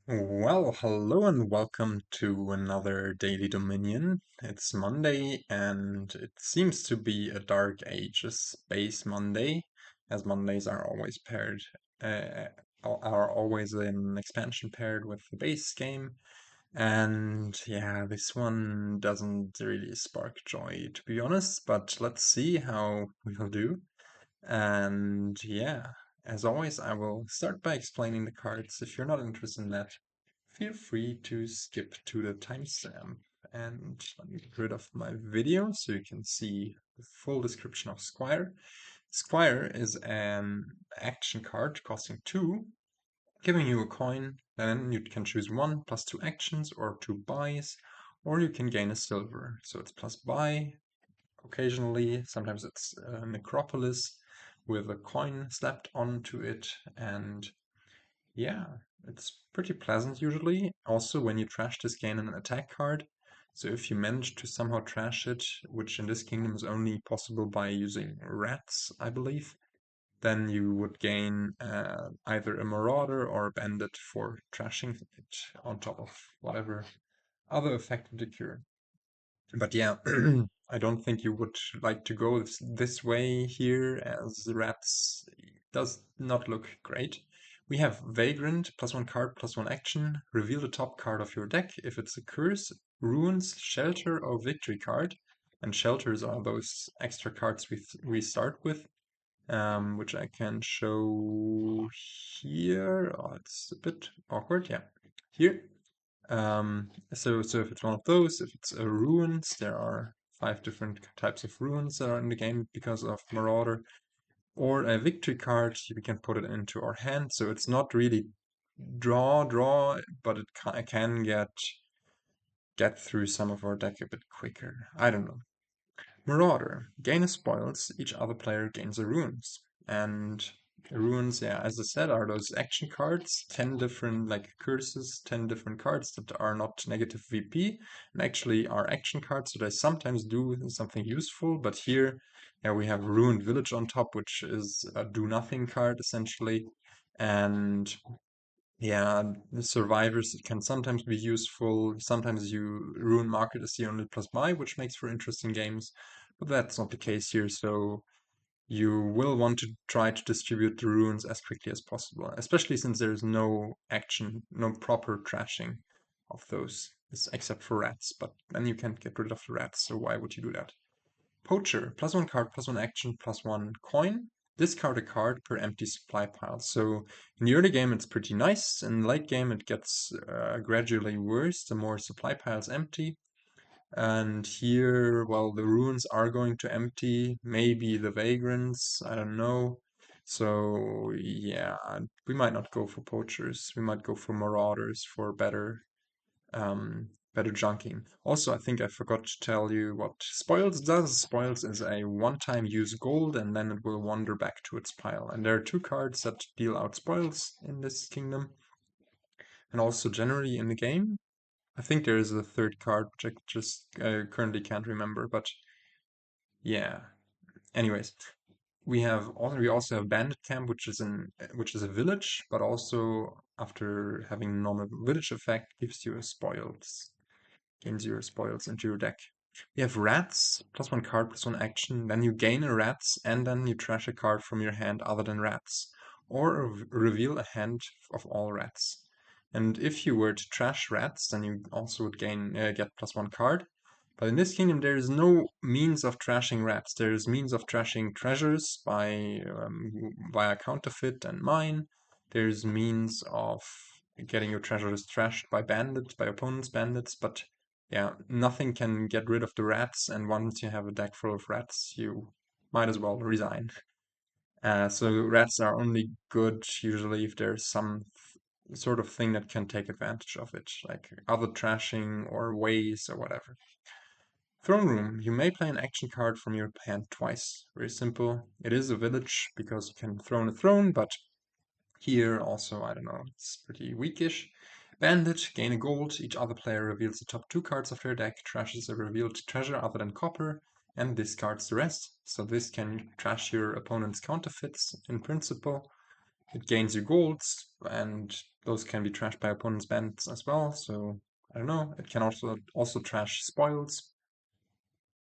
Well, hello and welcome to another Daily Dominion. It's Monday and it seems to be a Dark Ages Space Monday, as Mondays are always paired, uh, are always an expansion paired with the base game. And yeah, this one doesn't really spark joy, to be honest, but let's see how we will do. And yeah, as always, I will start by explaining the cards. If you're not interested in that, feel free to skip to the timestamp. And let me get rid of my video so you can see the full description of Squire. Squire is an action card costing 2, giving you a coin. Then you can choose 1 plus 2 actions or 2 buys, or you can gain a silver. So it's plus buy. Occasionally, sometimes it's a necropolis with a coin slapped onto it, and yeah, it's pretty pleasant usually. Also, when you trash this, gain an attack card. So if you manage to somehow trash it, which in this kingdom is only possible by using rats, I believe, then you would gain either a Marauder or a Bandit for trashing it on top of whatever other effect would occur. But yeah, I don't think you would like to go this way here, as rats does not look great. We have Vagrant, +1 card, +1 action. Reveal the top card of your deck if it's a curse, runes, shelter, or victory card. And shelters are those extra cards we start with, which I can show here. Oh, it's a bit awkward. Yeah, here. So if it's one of those, if it's a ruins, there are 5 different types of ruins that are in the game because of Marauder. Or a victory card, we can put it into our hand. So it's not really draw, but it can get through some of our deck a bit quicker. I don't know. Marauder. Gain a spoils, each other player gains a runes. And runes, yeah, as I said, are those action cards, 10 different like curses, 10 different cards that are not negative VP and actually are action cards, so they sometimes do something useful, but here, yeah, we have Ruined Village on top, which is a do nothing card essentially. And yeah, the survivors can sometimes be useful. Sometimes you ruin market is the only plus buy, which makes for interesting games. But that's not the case here, so you will want to try to distribute the runes as quickly as possible, especially since there's no action, no proper trashing of those, except for rats. But then you can't get rid of the rats, so why would you do that? Poacher, +1 card, +1 action, +1 coin. Discard a card per empty supply pile. So in the early game it's pretty nice. In the late game it gets gradually worse the more supply piles empty. And here, well, the ruins are going to empty. Maybe the vagrants, I don't know. So yeah, we might not go for poachers. We might go for marauders for better junking. Also, I think I forgot to tell you what Spoils does. Spoils is a one-time use gold and then it will wander back to its pile. And there are 2 cards that deal out Spoils in this kingdom. And also generally in the game, I think there is a third card which I just currently can't remember, but yeah. Anyways, we also have Bandit Camp, which is a village, but also after having normal village effect gives you a spoils. Gains your spoils into your deck. You have rats, +1 card, +1 action. Then you gain a rats, and then you trash a card from your hand other than rats, or reveal a hand of all rats. And if you were to trash rats, then you also would get +1 card. But in this kingdom, there is no means of trashing rats. There is means of trashing treasures via counterfeit and mine. There's means of getting your treasures trashed by bandits, by opponents' bandits, but yeah, nothing can get rid of the rats, and once you have a deck full of rats, you might as well resign. So rats are only good usually if there's some sort of thing that can take advantage of it, like other trashing or ways or whatever. Throne Room. You may play an action card from your hand twice. Very simple. It is a village because you can throne a throne, but here also, I don't know, it's pretty weakish. Bandit, gain a gold. Each other player reveals the top 2 cards of their deck, trashes a revealed treasure other than copper, and discards the rest. So this can trash your opponent's counterfeits in principle. It gains you golds, and those can be trashed by opponent's bandits as well, so I don't know. It can also trash spoils.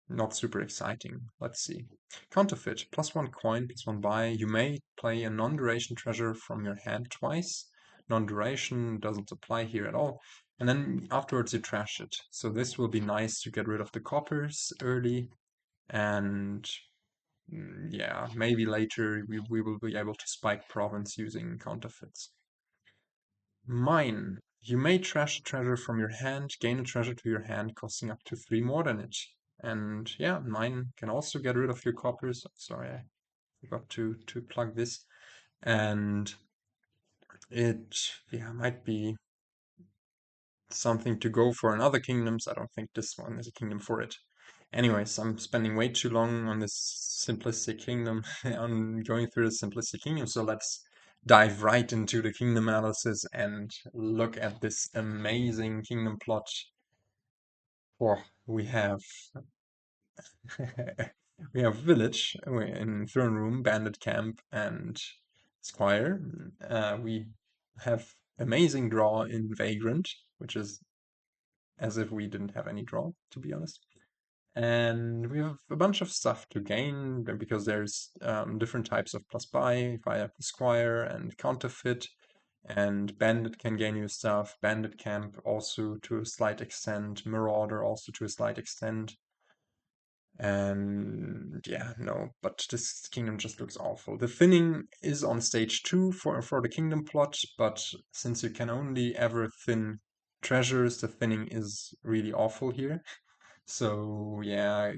Not super exciting. Let's see. Counterfeit, +1 coin, +1 buy. You may play a non-duration treasure from your hand twice. Non-duration doesn't apply here at all. And then afterwards you trash it. So this will be nice to get rid of the coppers early. And yeah, maybe later we will be able to spike province using counterfeits. Mine. You may trash a treasure from your hand, gain a treasure to your hand, costing up to 3 more than it. And yeah, mine can also get rid of your coppers. Sorry, I forgot to plug this. And it might be something to go for in other kingdoms. I don't think this one is a kingdom for it. Anyways, I'm spending way too long on this simplistic kingdom, on going through the simplistic kingdom, so let's dive right into the kingdom analysis and look at this amazing kingdom plot. Oh, we have we have village in throne room, bandit camp, and squire. We have amazing draw in vagrant, which is as if we didn't have any draw, to be honest. And we have a bunch of stuff to gain because there's different types of plus buy via Squire and Counterfeit, and Bandit can gain you stuff, Bandit Camp also to a slight extent, Marauder also to a slight extent. And yeah, no, but this kingdom just looks awful. The thinning is on stage 2 for the kingdom plot, but since you can only ever thin treasures, the thinning is really awful here. So yeah,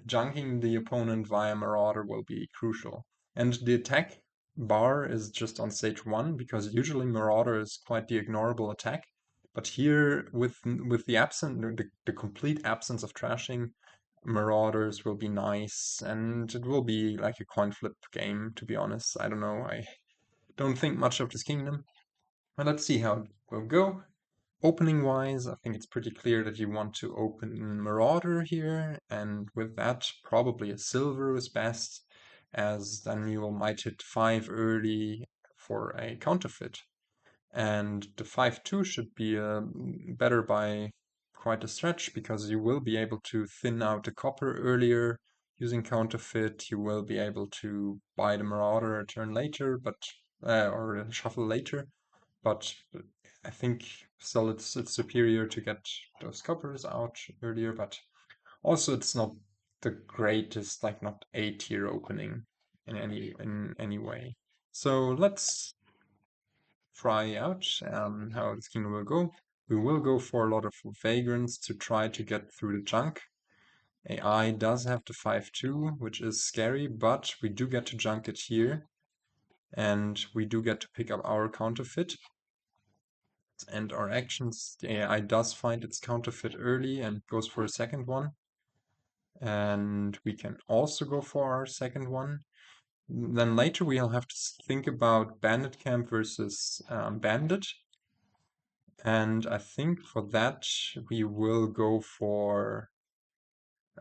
junking the opponent via Marauder will be crucial. And the attack bar is just on stage 1 because usually Marauder is quite the ignorable attack. But here, with the complete absence of trashing, Marauders will be nice, and it will be like a coin flip game, to be honest. I don't know, I don't think much of this kingdom. But let's see how it will go. Opening wise, I think it's pretty clear that you want to open Marauder here, and with that, probably a silver is best, as then you might hit 5 early for a counterfeit. And the 5-2 should be better by quite a stretch, because you will be able to thin out the copper earlier using counterfeit. You will be able to buy the Marauder a turn later, but or shuffle later. But I think still it's superior to get those coppers out earlier, but also it's not the greatest, like not A tier opening in any way. So let's try out how this kingdom will go. We will go for a lot of vagrants to try to get through the junk. AI does have the 5-2, which is scary, but we do get to junk it here, and we do get to pick up our counterfeit. And our actions, the AI does find its counterfeit early and goes for a second one. And we can also go for our second one. Then later we'll have to think about Bandit Camp versus Bandit. And I think for that we will go for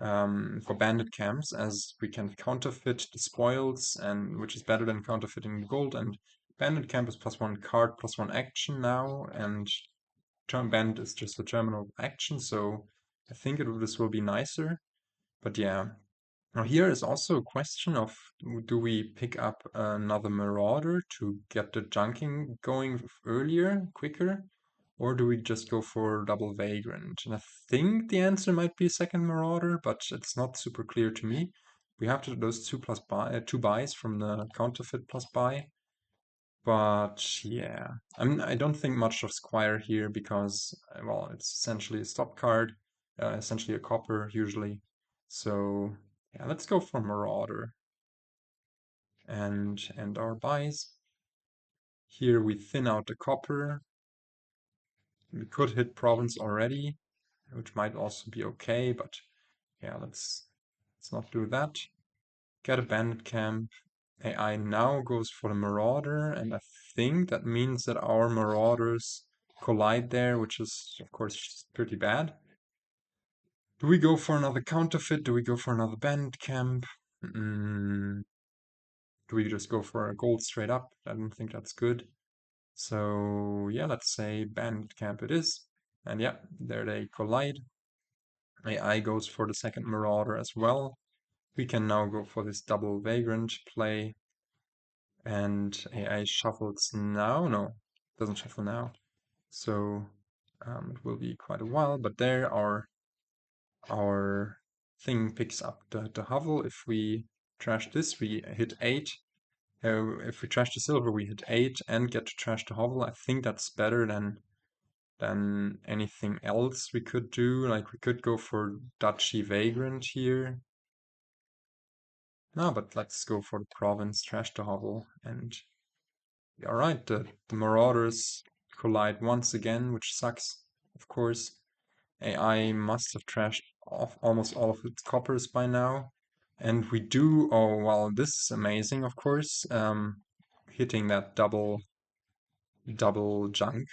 bandit camps, as we can counterfeit the spoils, and which is better than counterfeiting the gold. And bandit camp is +1 card, +1 action now, and turn bandit is just a terminal action, so I think this will be nicer. But yeah. Now here is also a question of, do we pick up another Marauder to get the junking going earlier, quicker? Or do we just go for double Vagrant? And I think the answer might be second Marauder, but it's not super clear to me. We have to those two buys from the counterfeit plus buy. But yeah, I don't think much of Squire here because, well, it's essentially a stop card, essentially a copper usually. So yeah, let's go for Marauder and our buys. Here we thin out the copper. We could hit province already, which might also be okay, but yeah, let's not do that. Get a bandit camp. AI now goes for the Marauder, and I think that means that our Marauders collide there, which is, of course, pretty bad. Do we go for another counterfeit? Do we go for another bandit camp? Do we just go for a gold straight up? I don't think that's good. So yeah, let's say Bandit camp it is. And yeah, there they collide. AI goes for the second Marauder as well. We can now go for this double Vagrant play. And AI shuffles now. No, doesn't shuffle now. So it will be quite a while. But there our thing picks up the hovel. If we trash this, we hit 8. If we trash the silver, we hit 8 and get to trash the hovel. I think that's better than anything else we could do. Like we could go for Duchy Vagrant here. No, but let's go for the province, trash the hovel, and alright, the Marauders collide once again, which sucks, of course. AI must have trashed off almost all of its coppers by now. And we do, oh well, this is amazing, of course. Hitting that double junk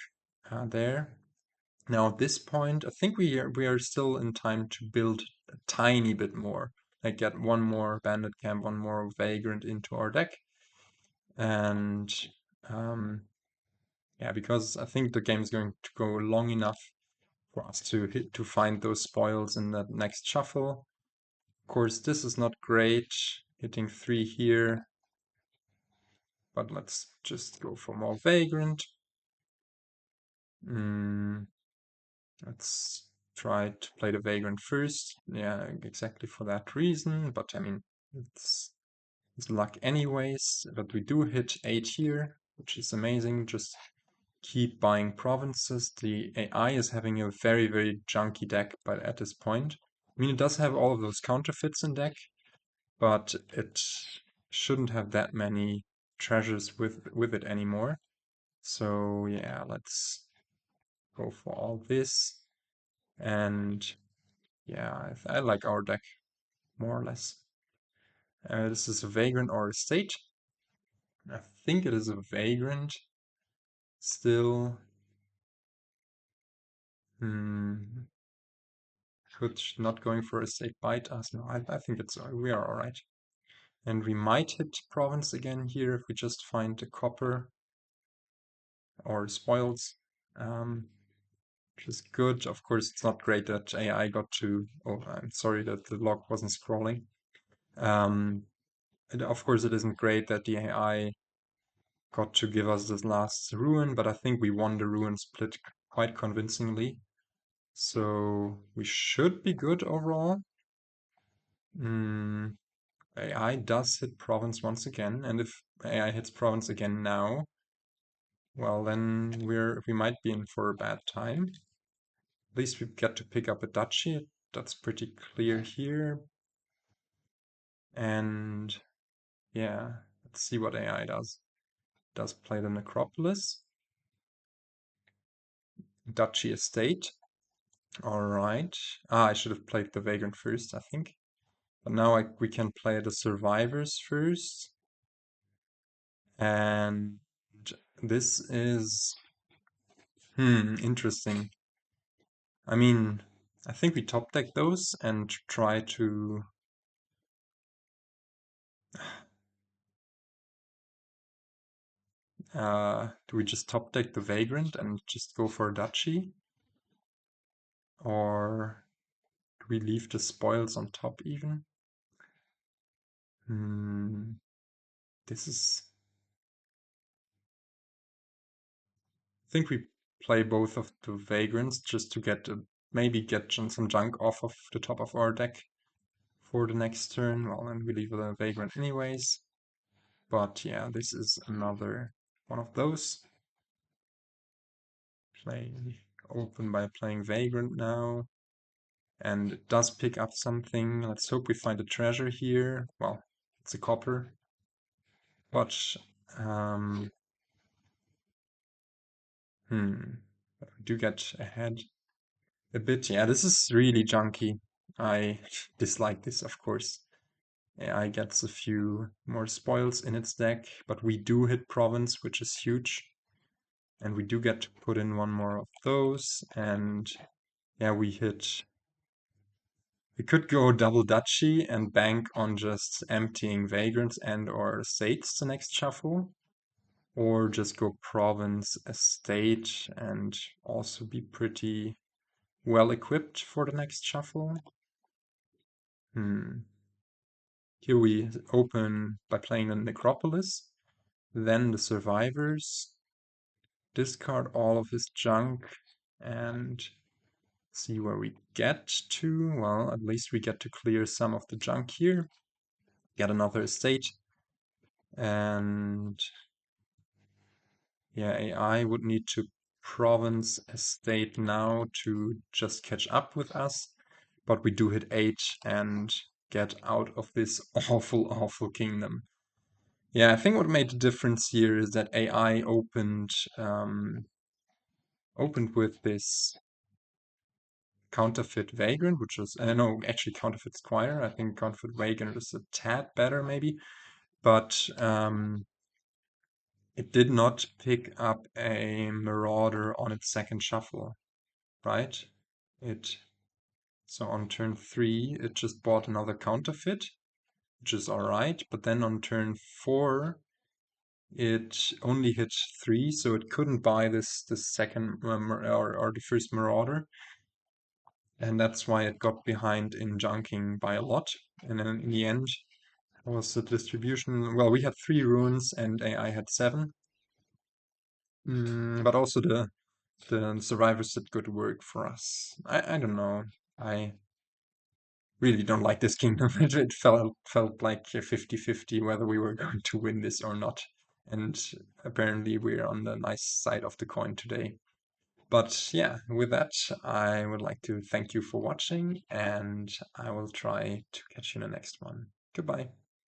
there. Now at this point, I think we are still in time to build a tiny bit more. Like get one more Bandit Camp, one more Vagrant into our deck. And yeah, because I think the game is going to go long enough for us to find those spoils in that next shuffle. Of course, this is not great, hitting 3 here. But let's just go for more Vagrant. Let's try to play the Vagrant first. Yeah, exactly for that reason. But I mean, it's luck anyways. But we do hit 8 here, which is amazing. Just keep buying provinces. The AI is having a very, very junky deck but at this point. I mean, it does have all of those counterfeits in deck, but it shouldn't have that many treasures with it anymore. So yeah, let's go for all this. And yeah, I like our deck more or less. This is a Vagrant or a State. I think it is a Vagrant. Still, could not going for a State bite us. No, I think we are alright. And we might hit Province again here if we just find the copper or spoils. Which is good. Of course, it's not great that AI got to. Oh, I'm sorry that the log wasn't scrolling. Of course, it isn't great that the AI got to give us this last ruin, but I think we won the ruin split quite convincingly. So we should be good overall. AI does hit province once again, and if AI hits province again now, well then we might be in for a bad time. At least we get to pick up a duchy. That's pretty clear here. And yeah, let's see what AI does. Does play the Necropolis. Duchy Estate. Alright. I should have played the Vagrant first, I think. But now we can play the Survivors first. And this is... interesting. I mean, I think we top deck those and try to... do we just top deck the Vagrant and just go for a Duchy? Or do we leave the spoils on top even? This is... I think we play both of the Vagrants just to maybe get some junk off of the top of our deck for the next turn. Well, and we leave the Vagrant anyways. But yeah, this is another one of those. Open by playing Vagrant now. And it does pick up something. Let's hope we find a treasure here. Well, it's a copper. But, we do get ahead a bit. Yeah, this is really junky. I dislike this, of course. AI gets a few more spoils in its deck, but we do hit Province, which is huge. And we do get to put in one more of those. And yeah, we could go double Duchy and bank on just emptying Vagrants and or States the next shuffle. or just go province estate and also be pretty well equipped for the next shuffle. Here we open by playing the Necropolis, then the Survivors, discard all of his junk, and see where we get to. Well, at least we get to clear some of the junk here, get another estate, and yeah, AI would need to province estate now to just catch up with us, but we do hit 8 and get out of this awful kingdom. Yeah, I think what made the difference here is that AI opened with this Counterfeit Vagrant, which was no, actually Counterfeit Squire. I think Counterfeit Vagrant is a tad better maybe, but it did not pick up a Marauder on its second shuffle, right? So on turn 3 it just bought another Counterfeit, which is alright, but then on turn 4 it only hit 3, so it couldn't buy this second or the first Marauder, and that's why it got behind in junking by a lot. And then in the end, was the distribution. Well, we had 3 runes and AI had 7, but also the survivors did good work for us. I don't know. I really don't like this kingdom. It felt like a 50-50 whether we were going to win this or not. And apparently we're on the nice side of the coin today. But yeah, with that, I would like to thank you for watching, and I will try to catch you in the next one. Goodbye.